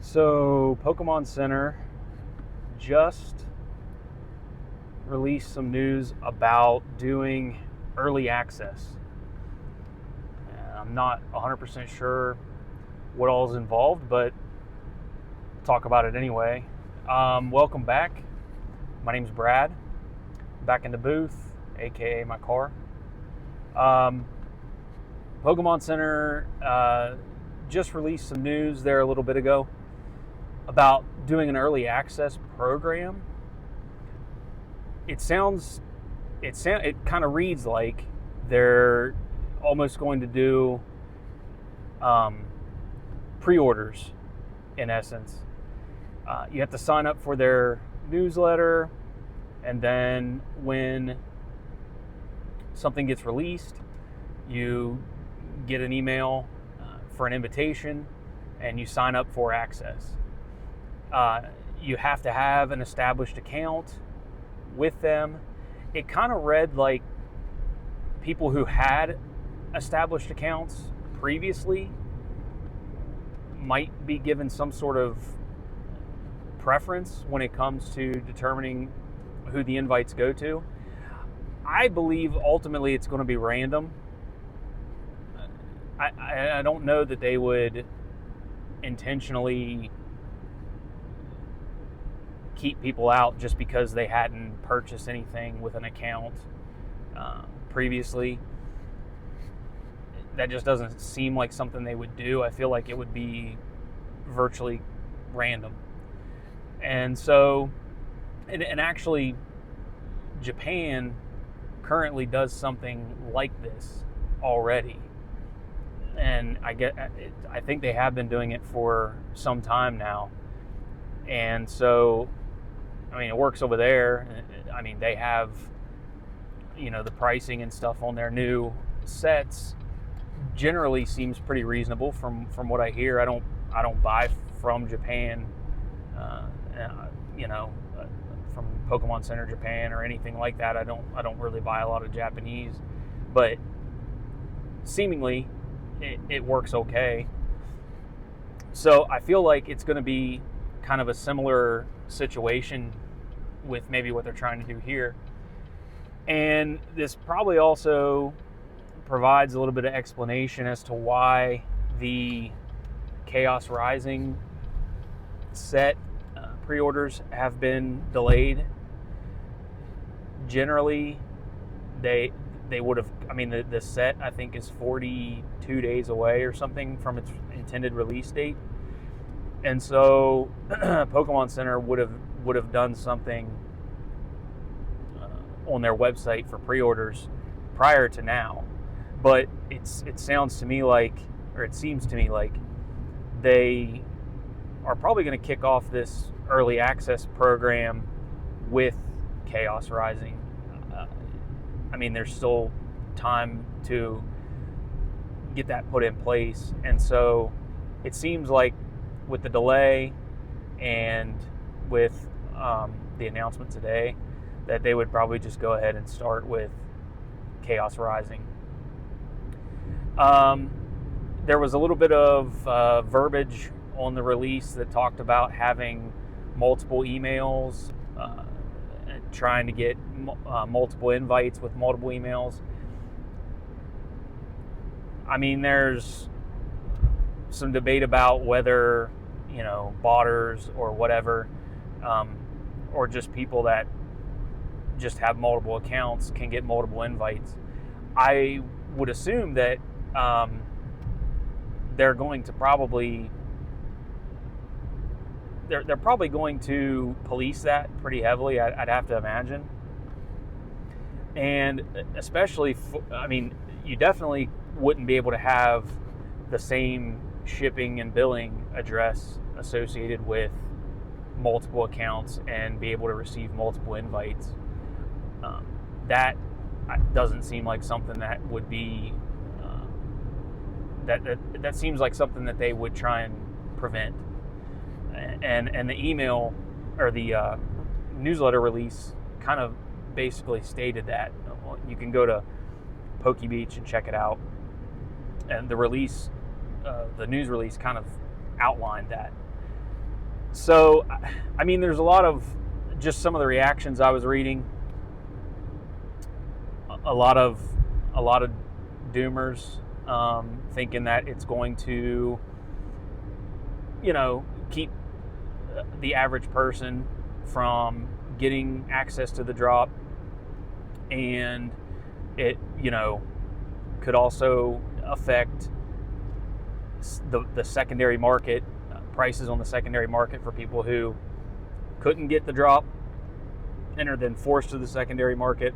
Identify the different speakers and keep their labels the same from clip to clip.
Speaker 1: So, Pokemon Center just released some news about doing early access. I'm not 100% sure what all is involved, but I'll talk about it anyway. Welcome back. My name's Brad. Back in the booth, aka my car. Pokemon Center just released some news there a little bit ago about doing an early access program. It kind of reads like they're almost going to do pre-orders in essence. You have to sign up for their newsletter, and then when something gets released, you get an email for an invitation, and you sign up for access. You have to have an established account with them. It kind of read like people who had established accounts previously might be given some sort of preference when it comes to determining who the invites go to. I believe ultimately it's going to be random. I don't know that they would intentionally keep people out just because they hadn't purchased anything with an account previously. That just doesn't seem like something they would do. I feel like it would be virtually random. And so, and actually, Japan currently does something like this already. And I think they have been doing it for some time now. And so, I mean, it works over there. I mean, they have, the pricing and stuff on their new sets generally seems pretty reasonable from what I hear. I don't buy from Japan, from Pokemon Center Japan or anything like that. I don't really buy a lot of Japanese, but seemingly it works okay. So I feel like it's going to be kind of a similar situation with maybe what they're trying to do here. And this probably also provides a little bit of explanation as to why the Chaos Rising set pre-orders have been delayed. Generally, they would have, the set I think is 42 days away or something from its intended release date. And so Pokemon Center would have done something on their website for pre-orders prior to now. But it seems to me like they are probably going to kick off this early access program with Chaos Rising. There's still time to get that put in place. And so it seems like with the delay and with the announcement today, that they would probably just go ahead and start with Chaos Rising. There was a little bit of verbiage on the release that talked about having multiple emails, trying to get multiple invites with multiple emails. There's some debate about whether, botters or whatever, or just people that just have multiple accounts can get multiple invites. I would assume that they're going to probably they're probably going to police that pretty heavily. I'd have to imagine, and especially you definitely wouldn't be able to have the same shipping and billing address associated with multiple accounts and be able to receive multiple invites. That doesn't seem like something that would be that seems like something that they would try and prevent. And the email or the newsletter release kind of basically stated that. You can go to PokeBeach and check it out. And the release, the news release, kind of outlined that. So, I mean, there's a lot of just some of the reactions I was reading. A lot of doomers thinking that it's going to, keep the average person from getting access to the drop, and it, could also affect the secondary market, prices on the secondary market for people who couldn't get the drop and are then forced to the secondary market.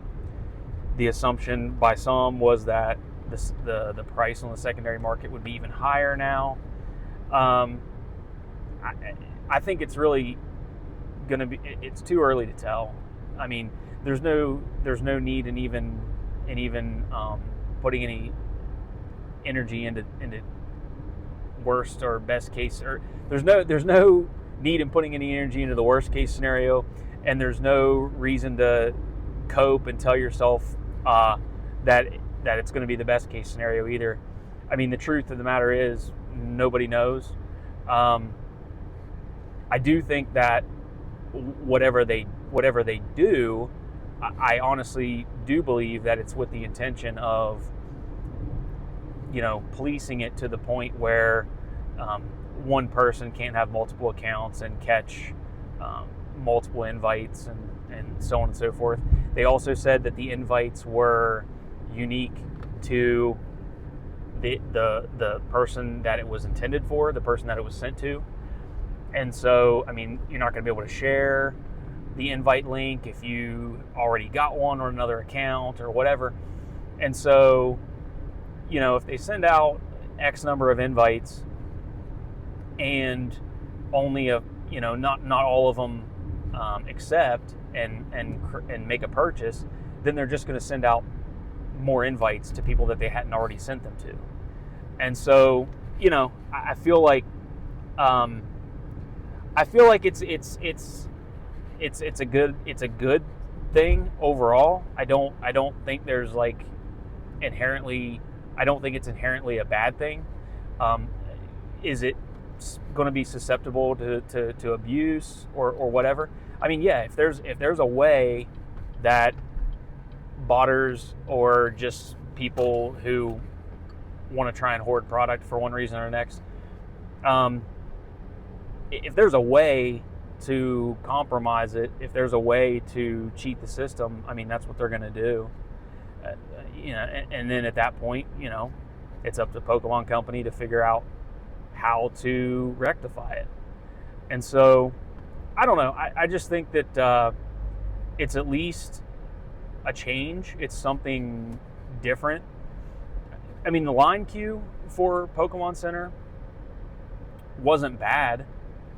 Speaker 1: The assumption by some was that the price on the secondary market would be even higher now. I think it's really going to be. It's too early to tell. I mean, there's no need in even putting any energy into worst or best case, or there's no need in putting any energy into the worst case scenario, and there's no reason to cope and tell yourself that it's going to be the best case scenario either. I mean, the truth of the matter is nobody knows. I do think that whatever they do, I honestly do believe that it's with the intention of, policing it to the point where one person can't have multiple accounts and catch multiple invites and so on and so forth. They also said that the invites were unique to the person that it was intended for, the person that it was sent to. And so, I mean, you're not going to be able to share the invite link if you already got one on another account or whatever. And so, if they send out X number of invites and only not all of them accept and make a purchase, then they're just going to send out more invites to people that they hadn't already sent them to. And so, I feel like it's a good thing overall. I don't think there's I don't think it's inherently a bad thing. Is it going to be susceptible to abuse or whatever? I mean, yeah, if there's a way that botters or just people who want to try and hoard product for one reason or next, if there's a way to compromise it, if there's a way to cheat the system, I mean, that's what they're going to do. And then at that point, it's up to Pokemon Company to figure out how to rectify it. And so, I don't know. I just think that it's at least a change. It's something different. I mean, the line queue for Pokemon Center wasn't bad.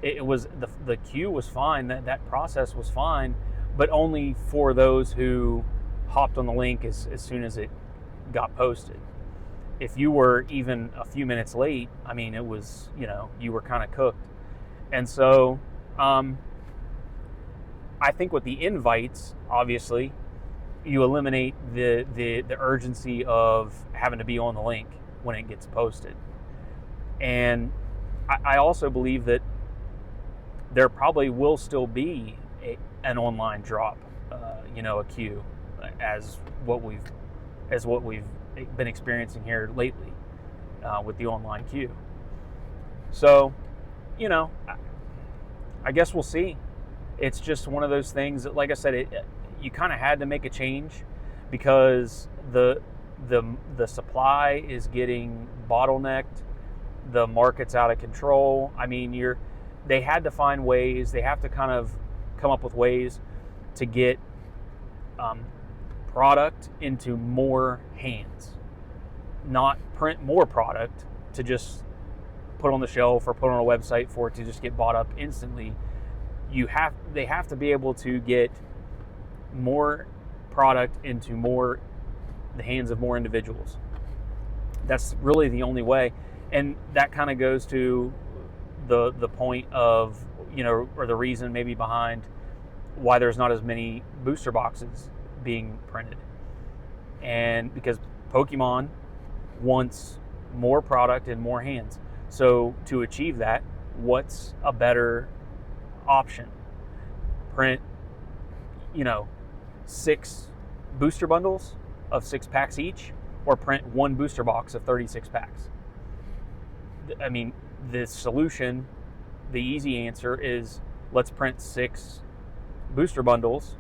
Speaker 1: It was the queue was fine. That process was fine, but only for those who hopped on the link as soon as it got posted. If you were even a few minutes late, I mean, it was, you were kind of cooked. And so, I think with the invites, obviously, you eliminate the urgency of having to be on the link when it gets posted. And I also believe that there probably will still be an online drop, a queue, as what we've been experiencing here lately with the online queue. So, I guess we'll see. It's just one of those things that, like I said, you kind of had to make a change because the supply is getting bottlenecked. The market's out of control. I mean, they had to find ways. They have to kind of come up with ways to get product into more hands, not print more product to just put on the shelf or put on a website for it to just get bought up instantly. They have to be able to get more product into the hands of more individuals. That's really the only way. And that kind of goes to the point of, or the reason maybe behind why there's not as many booster boxes being printed. And because Pokemon wants more product in more hands. So to achieve that, what's a better option. Print, 6 booster bundles of 6 packs each, or print 1 booster box of 36 packs. I mean, the solution, the easy answer is let's print 6 booster bundles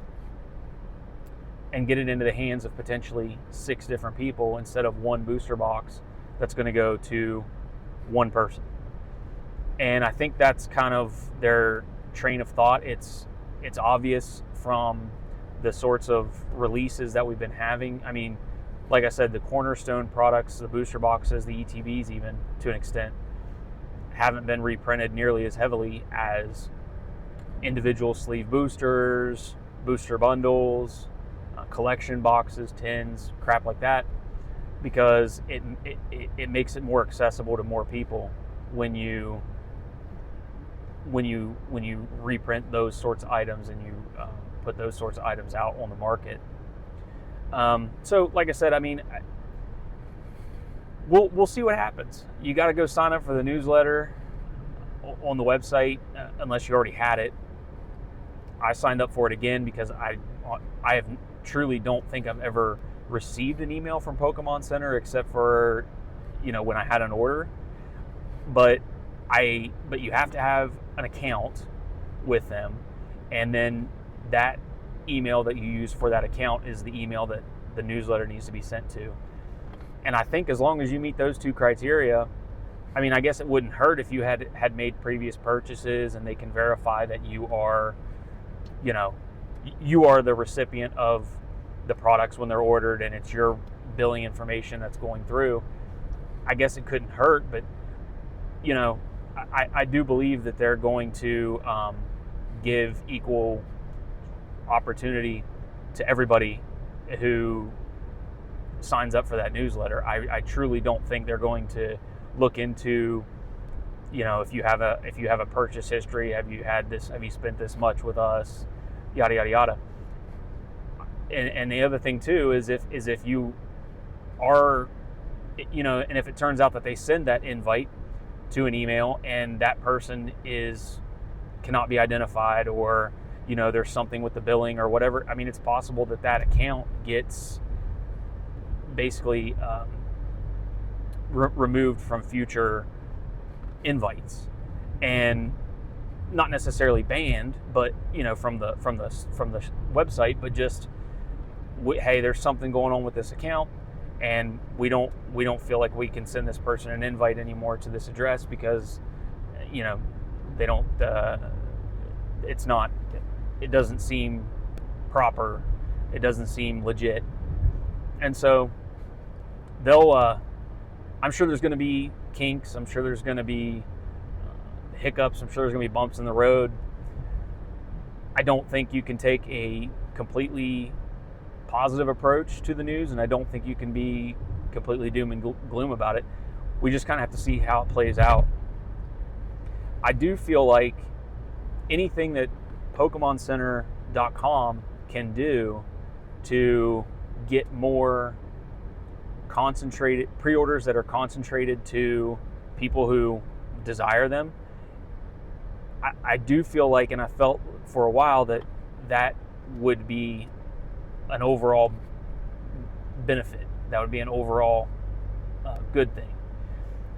Speaker 1: and get it into the hands of potentially 6 different people instead of 1 booster box that's going to go to 1 person. And I think that's kind of their train of thought. It's obvious from the sorts of releases that we've been having. I mean, like I said, the Cornerstone products, the booster boxes, the ETBs even, to an extent, haven't been reprinted nearly as heavily as individual sleeve boosters, booster bundles, collection boxes, tins, crap like that, because it makes it more accessible to more people when you reprint those sorts of items and you put those sorts of items out on the market. So like I said, I mean, we'll see what happens. You got to go sign up for the newsletter on the website unless you already had it. I signed up for it again because I truly don't think I've ever received an email from Pokemon Center except for when I had an order. But you have to have an account with them, and then that email that you use for that account is the email that the newsletter needs to be sent to. And I think as long as you meet those 2 criteria, I mean, I guess it wouldn't hurt if you had made previous purchases and they can verify that you are the recipient of the products when they're ordered and it's your billing information that's going through. I guess it couldn't hurt, but I do believe that they're going to give equal opportunity to everybody who signs up for that newsletter. I truly don't think they're going to look into, if you have a purchase history, have you spent this much with us, yada yada yada. And the other thing too is if you are, and if it turns out that they send that invite to an email and that person cannot be identified, or there's something with the billing or whatever, I mean, it's possible that account gets basically removed from future invites, and not necessarily banned, but from the website, but just hey, there's something going on with this account, and we don't feel like we can send this person an invite anymore to this address because they don't it doesn't seem proper, it doesn't seem legit. And so they'll I'm sure there's going to be kinks, I'm sure there's going to be hiccups, I'm sure there's going to be bumps in the road. I don't think you can take a completely positive approach to the news, and I don't think you can be completely doom and gloom about it. We just kind of have to see how it plays out. I do feel like anything that PokemonCenter.com can do to get more concentrated pre-orders that are concentrated to people who desire them, I do feel like, and I felt for a while that would be an overall benefit. That would be an overall good thing,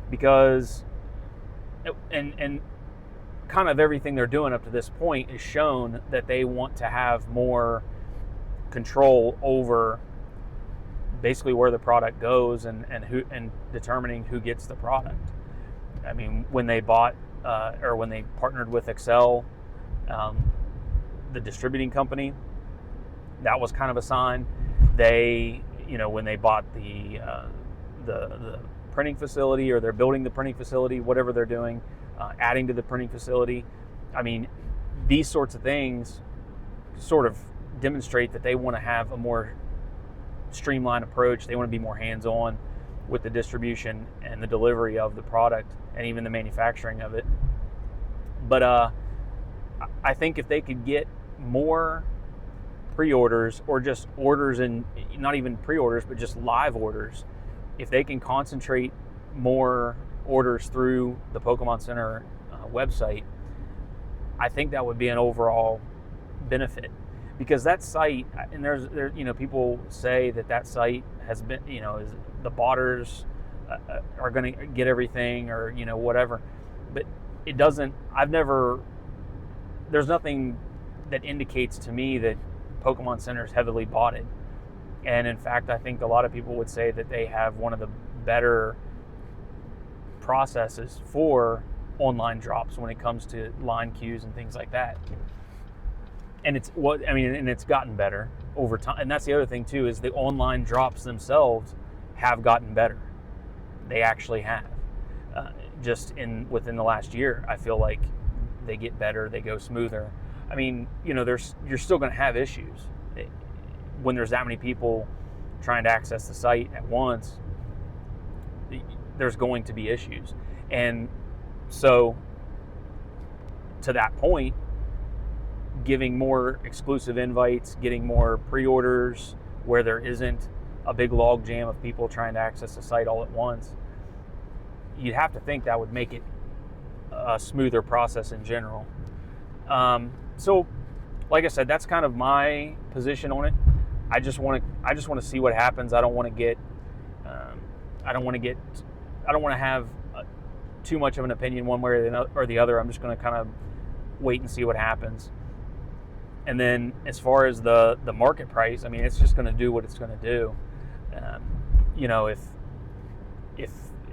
Speaker 1: because and kind of everything they're doing up to this point is shown that they want to have more control over basically where the product goes and determining who gets the product. I mean, when they bought or when they partnered with Excel, the distributing company, that was kind of a sign. They, when they bought the printing facility, or they're building the printing facility, whatever they're doing, adding to the printing facility. I mean, these sorts of things sort of demonstrate that they want to have a more streamlined approach. They want to be more hands-on with the distribution and the delivery of the product, and even the manufacturing of it. But I think if they could get more pre-orders, or just orders, and not even pre-orders, but just live orders, if they can concentrate more orders through the Pokemon Center website, I think that would be an overall benefit, because that site, and there people say that site has been, is the botters are going to get everything, or whatever, but it doesn't. There's nothing that indicates to me that Pokemon Center is heavily botted. And in fact, I think a lot of people would say that they have one of the better processes for online drops when it comes to line queues and things like that. And it's gotten better over time. And that's the other thing too, is the online drops themselves have gotten better. They actually have. Within the last year, I feel like they get better, they go smoother. I mean, you're still going to have issues when there's that many people trying to access the site at once. There's going to be issues. And so, to that point, giving more exclusive invites, getting more pre-orders where there isn't a big log jam of people trying to access the site all at once, you'd have to think that would make it a smoother process in general. So, like I said, that's kind of my position on it. I just want to see what happens. I don't want to have too much of an opinion one way or the other. I'm just going to kind of wait and see what happens. And then as far as the market price, I mean, it's just going to do what it's going to do.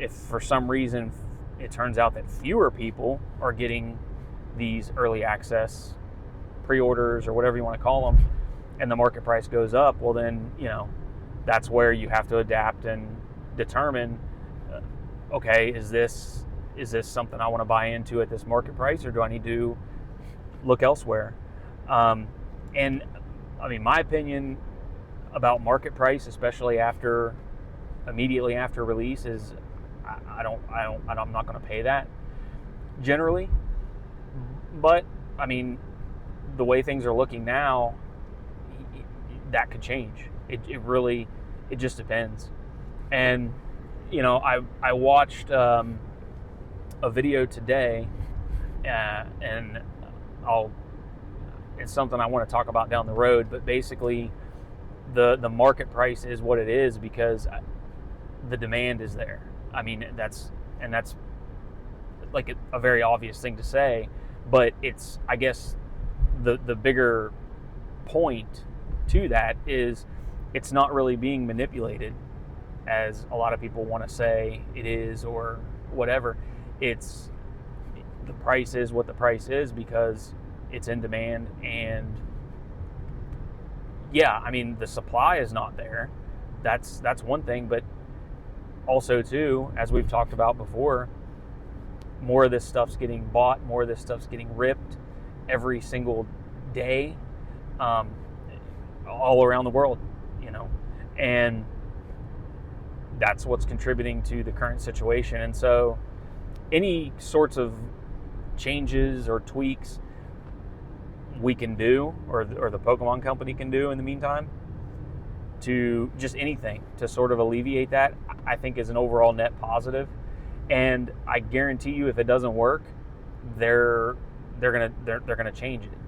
Speaker 1: If for some reason it turns out that fewer people are getting these early access pre-orders or whatever you want to call them, and the market price goes up, well then, that's where you have to adapt and determine, okay, is this something I want to buy into at this market price, or do I need to look elsewhere? And I mean, my opinion about market price, especially immediately after release, is I'm not going to pay that generally. But I mean, the way things are looking now, that could change. It just depends. And I watched a video today, and it's something I want to talk about down the road. But basically, the market price is what it is because the demand is there. I mean, that's like a very obvious thing to say, but it's, I guess, the bigger point to that is it's not really being manipulated as a lot of people want to say it is or whatever. It's the price is what the price is because it's in demand, and yeah, I mean, the supply is not there. That's one thing, but also too, as we've talked about before, more of this stuff's getting bought, more of this stuff's getting ripped every single day, all around the world, and that's what's contributing to the current situation. And so any sorts of changes or tweaks we can do, or the Pokemon Company can do in the meantime, to just anything to sort of alleviate that, I think is an overall net positive. And I guarantee you, if it doesn't work, they're gonna change it,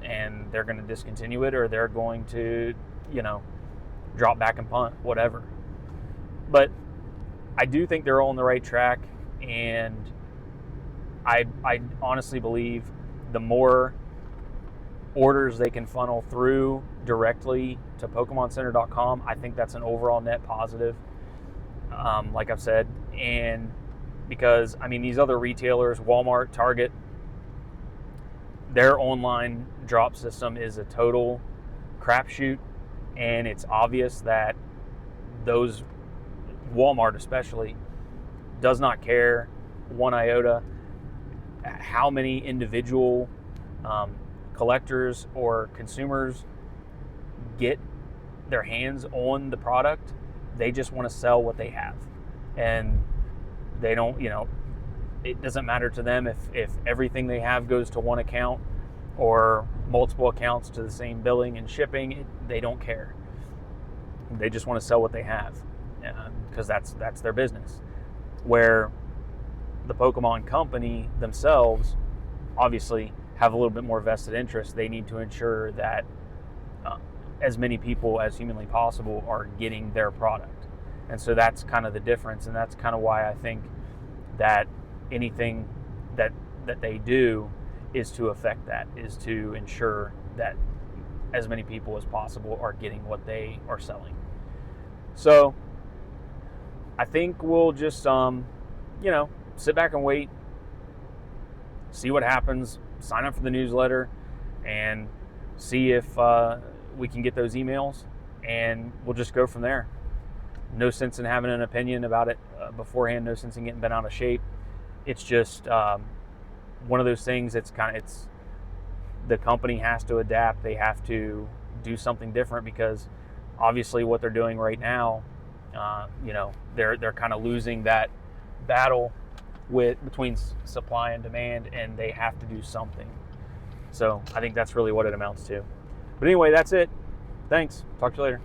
Speaker 1: and they're gonna discontinue it, or they're going to, drop back and punt, whatever. But I do think they're all on the right track, and I honestly believe the more orders they can funnel through directly to PokemonCenter.com, I think that's an overall net positive, like I've said. And because, I mean, these other retailers, Walmart, Target, their online drop system is a total crapshoot, and it's obvious that those, Walmart especially, does not care one iota how many individual collectors or consumers get their hands on the product. They just want to sell what they have, and they don't, it doesn't matter to them if everything they have goes to one account or multiple accounts to the same billing and shipping. They don't care. They just want to sell what they have, because that's their business. Where the Pokemon Company themselves obviously have a little bit more vested interest. They need to ensure that as many people as humanly possible are getting their product. And so that's kind of the difference, and that's kind of why I think that anything that they do is to affect that, is to ensure that as many people as possible are getting what they are selling. So I think we'll just sit back and wait, see what happens, sign up for the newsletter, and see if we can get those emails, and we'll just go from there. No sense in having an opinion about it beforehand. No sense in getting bent out of shape. It's just one of those things. It's the company has to adapt. They have to do something different, because obviously what they're doing right now, they're kind of losing that battle between supply and demand, and they have to do something. So I think that's really what it amounts to. But anyway, that's it. Thanks. Talk to you later.